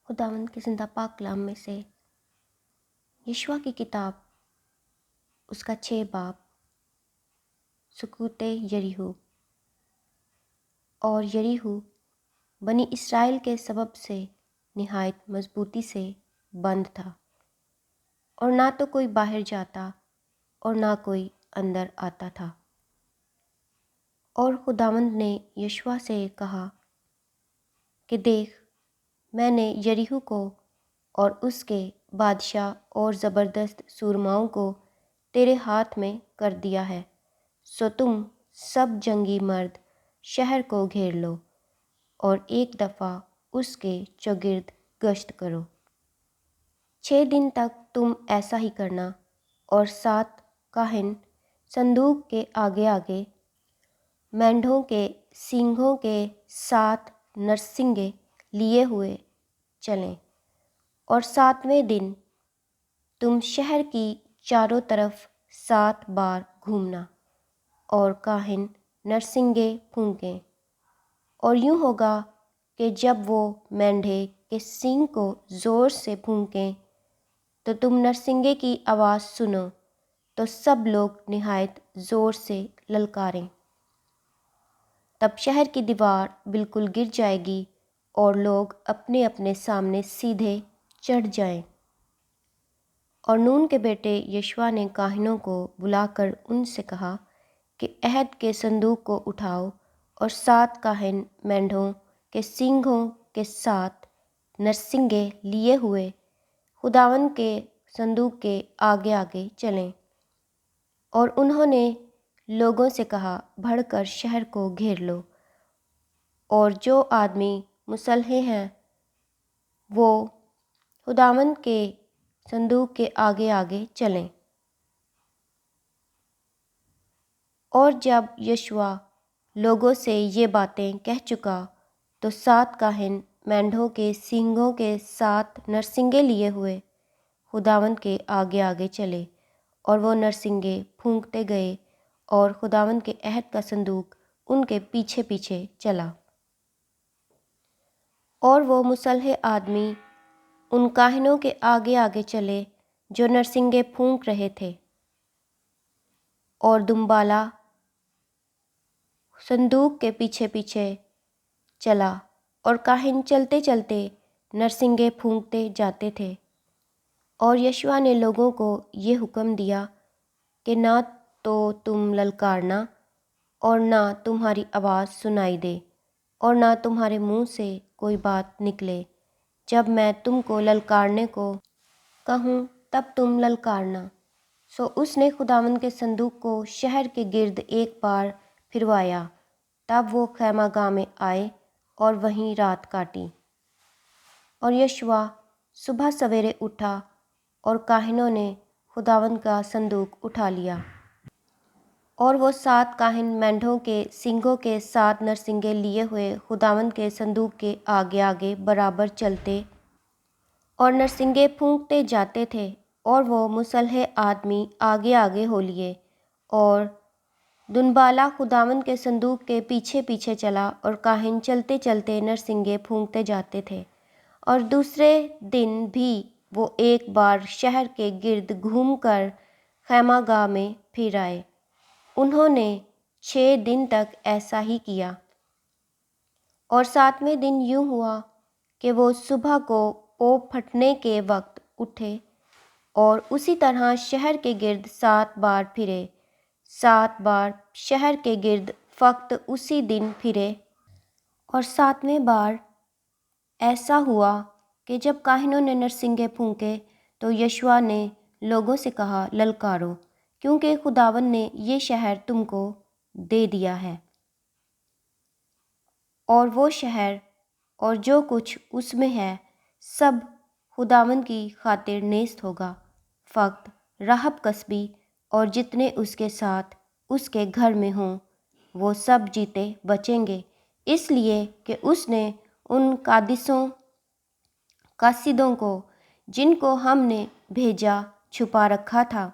خداوند کے زندہ پاک کلام میں سے یشوع کی کتاب اس کا 6 باب سکوت یریحو۔ اور یریحو بنی اسرائیل کے سبب سے نہایت مضبوطی سے بند تھا، اور نہ تو کوئی باہر جاتا اور نہ کوئی اندر آتا تھا۔ اور خداوند نے یشوع سے کہا کہ دیکھ، میں نے یریحو کو اور اس کے بادشاہ اور زبردست سورماؤں کو تیرے ہاتھ میں کر دیا ہے، سو تم سب جنگی مرد شہر کو گھیر لو اور ایک دفعہ اس کے چوگرد گشت کرو۔ 6 دن تک تم ایسا ہی کرنا، اور 7 کاہن صندوق کے آگے آگے مینڈھوں کے سینگوں کے 7 نرسنگے لیے ہوئے چلیں، اور 7ویں دن تم شہر کی چاروں طرف 7 بار گھومنا، اور کاہن نرسنگے پھونکیں۔ اور یوں ہوگا کہ جب وہ مینڈھے کے سینگ کو زور سے پھونکیں تو تم نرسنگے کی آواز سنو تو سب لوگ نہایت زور سے للکاریں۔ تب شہر کی دیوار بالکل گر جائے گی اور لوگ اپنے اپنے سامنے سیدھے چڑھ جائیں۔ اور نون کے بیٹے یشوع نے کاہنوں کو بلا کر ان سے کہا کہ عہد کے صندوق کو اٹھاؤ، اور 7 کاہن مینڈھوں کے سینگوں کے 7 نرسنگے لیے ہوئے خداوند کے صندوق کے آگے آگے چلیں۔ اور انہوں نے لوگوں سے کہا، بڑھ کر شہر کو گھیر لو، اور جو آدمی مسلح ہیں وہ خداوند کے صندوق کے آگے آگے چلیں۔ اور جب یشوع لوگوں سے یہ باتیں کہہ چکا تو 7 کاہن مینڈھوں کے سینگوں کے 7 نرسنگے لیے ہوئے خداوند کے آگے آگے چلے، اور وہ نرسنگے پھونکتے گئے، اور خداوند کے عہد کا صندوق ان کے پیچھے پیچھے چلا۔ اور وہ مسلح آدمی ان کاہنوں کے آگے آگے چلے جو نرسنگے پھونک رہے تھے، اور دنبالہ صندوق کے پیچھے پیچھے چلا، اور کاہن چلتے چلتے نرسنگے پھونکتے جاتے تھے۔ اور یشوع نے لوگوں کو یہ حکم دیا کہ نہ تو تم للکارنا، اور نہ تمہاری آواز سنائی دے، اور نہ تمہارے منہ سے کوئی بات نکلے۔ جب میں تم کو للکارنے کو کہوں تب تم للکارنا۔ سو اس نے خداوند کے صندوق کو شہر کے گرد ایک بار پھروایا، تب وہ خیمہ گاہ میں آئے اور وہیں رات کاٹی۔ اور یشوع صبح سویرے اٹھا، اور کاہنوں نے خداوند کا صندوق اٹھا لیا، اور وہ 7 کاہن مینڈھوں کے سینگوں کے 7 نرسنگے لیے ہوئے خداوند کے صندوق کے آگے آگے برابر چلتے اور نرسنگے پھونکتے جاتے تھے، اور وہ مسلح آدمی آگے آگے ہو لیے، اور دنبالہ خداوند کے صندوق کے پیچھے پیچھے چلا، اور کاہن چلتے چلتے نرسنگے پھونکتے جاتے تھے۔ اور دوسرے دن بھی وہ ایک بار شہر کے گرد گھوم کر خیمہ گاہ میں پھر آئے۔ انہوں نے 6 دن تک ایسا ہی کیا۔ اور 7ویں دن یوں ہوا کہ وہ صبح کو پو پھٹنے کے وقت اٹھے، اور اسی طرح شہر کے گرد 7 بار پھرے۔ 7 بار شہر کے گرد فقط اسی دن پھرے۔ اور 7ویں بار ایسا ہوا کہ جب کاہنوں نے نرسنگے پھونکے تو یشوع نے لوگوں سے کہا، للکارو، کیونکہ خداوند نے یہ شہر تم کو دے دیا ہے، اور وہ شہر اور جو کچھ اس میں ہے سب خداوند کی خاطر نیست ہوگا۔ فقط راہب کسبی اور جتنے اس کے ساتھ اس کے گھر میں ہوں وہ سب جیتے بچیں گے، اس لیے کہ اس نے ان قاصدوں کو جن کو ہم نے بھیجا چھپا رکھا تھا۔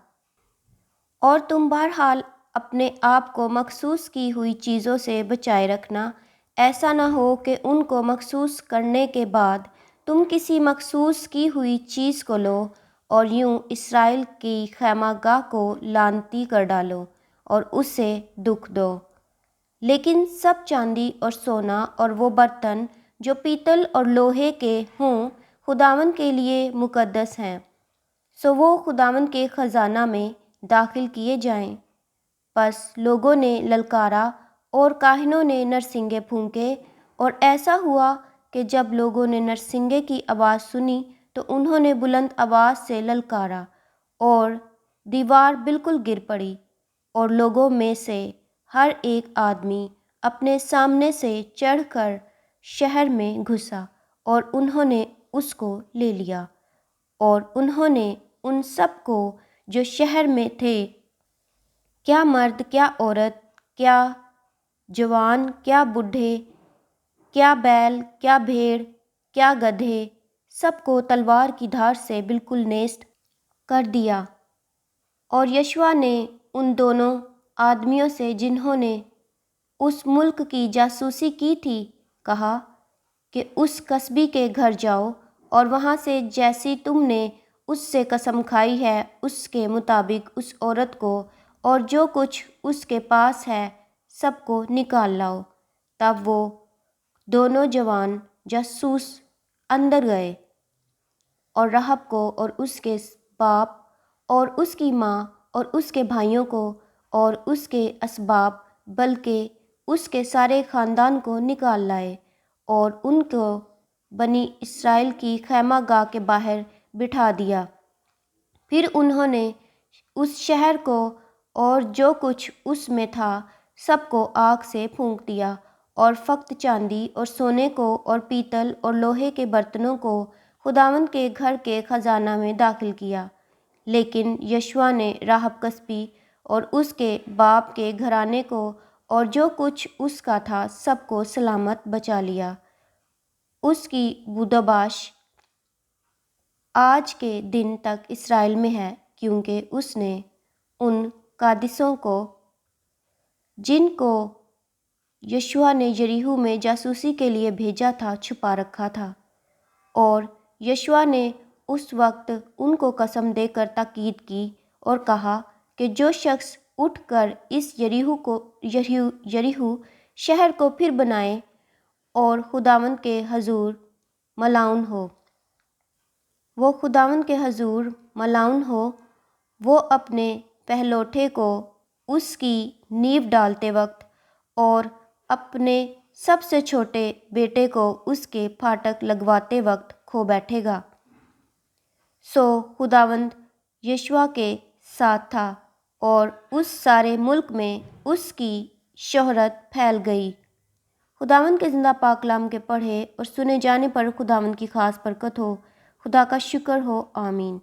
اور تم بہرحال اپنے آپ کو مخصوص کی ہوئی چیزوں سے بچائے رکھنا، ایسا نہ ہو کہ ان کو مخصوص کرنے کے بعد تم کسی مخصوص کی ہوئی چیز کو لو اور یوں اسرائیل کی خیمہ گاہ کو لعنتی کر ڈالو اور اسے دکھ دو۔ لیکن سب چاندی اور سونا اور وہ برتن جو پیتل اور لوہے کے ہوں خداوند کے لیے مقدس ہیں، سو وہ خداوند کے خزانہ میں داخل کیے جائیں۔ پس لوگوں نے للکارا اور کاہنوں نے نرسنگے پھونکے، اور ایسا ہوا کہ جب لوگوں نے نرسنگے کی آواز سنی تو انہوں نے بلند آواز سے للکارا، اور دیوار بالکل گر پڑی، اور لوگوں میں سے ہر ایک آدمی اپنے سامنے سے چڑھ کر شہر میں گھسا، اور انہوں نے اس کو لے لیا۔ اور انہوں نے ان سب کو جو شہر میں تھے، کیا مرد کیا عورت، کیا جوان کیا بوڑھے، کیا بیل کیا بھیڑ کیا گدھے، سب کو تلوار کی دھار سے بالکل نیست کر دیا۔ اور یشوع نے ان دونوں آدمیوں سے جنہوں نے اس ملک کی جاسوسی کی تھی کہا کہ اس کسبی کے گھر جاؤ اور وہاں سے جیسی تم نے اس سے قسم کھائی ہے اس کے مطابق اس عورت کو اور جو کچھ اس کے پاس ہے سب کو نکال لاؤ۔ تب وہ دونوں جوان جاسوس اندر گئے اور رحب کو اور اس کے باپ اور اس کی ماں اور اس کے بھائیوں کو اور اس کے اسباب بلکہ اس کے سارے خاندان کو نکال لائے، اور ان کو بنی اسرائیل کی خیمہ گاہ کے باہر بٹھا دیا۔ پھر انہوں نے اس شہر کو اور جو کچھ اس میں تھا سب کو آگ سے پھونک دیا، اور فقط چاندی اور سونے کو اور پیتل اور لوہے کے برتنوں کو خداوند کے گھر کے خزانہ میں داخل کیا۔ لیکن یشوع نے راہب کسبی اور اس کے باپ کے گھرانے کو اور جو کچھ اس کا تھا سب کو سلامت بچا لیا۔ اس کی بودباش آج کے دن تک اسرائیل میں ہے، کیونکہ اس نے ان قادسوں کو جن کو یشوع نے یریحو میں جاسوسی کے لیے بھیجا تھا چھپا رکھا تھا۔ اور یشوع نے اس وقت ان کو قسم دے کر تاکید کی اور کہا کہ جو شخص اٹھ کر اس یریحو شہر کو پھر بنائے اور خداوند کے حضور ملعون ہو، وہ خداوند کے حضور ملعون ہو، وہ اپنے پہلوٹے کو اس کی نیو ڈالتے وقت اور اپنے سب سے چھوٹے بیٹے کو اس کے پھاٹک لگواتے وقت کھو بیٹھے گا۔ سو خداوند یشوع کے ساتھ تھا اور اس سارے ملک میں اس کی شہرت پھیل گئی۔ خداوند کے زندہ پاک کلام کے پڑھے اور سنے جانے پر خداوند کی خاص برکت ہو۔ خدا کا شکر ہو، آمین۔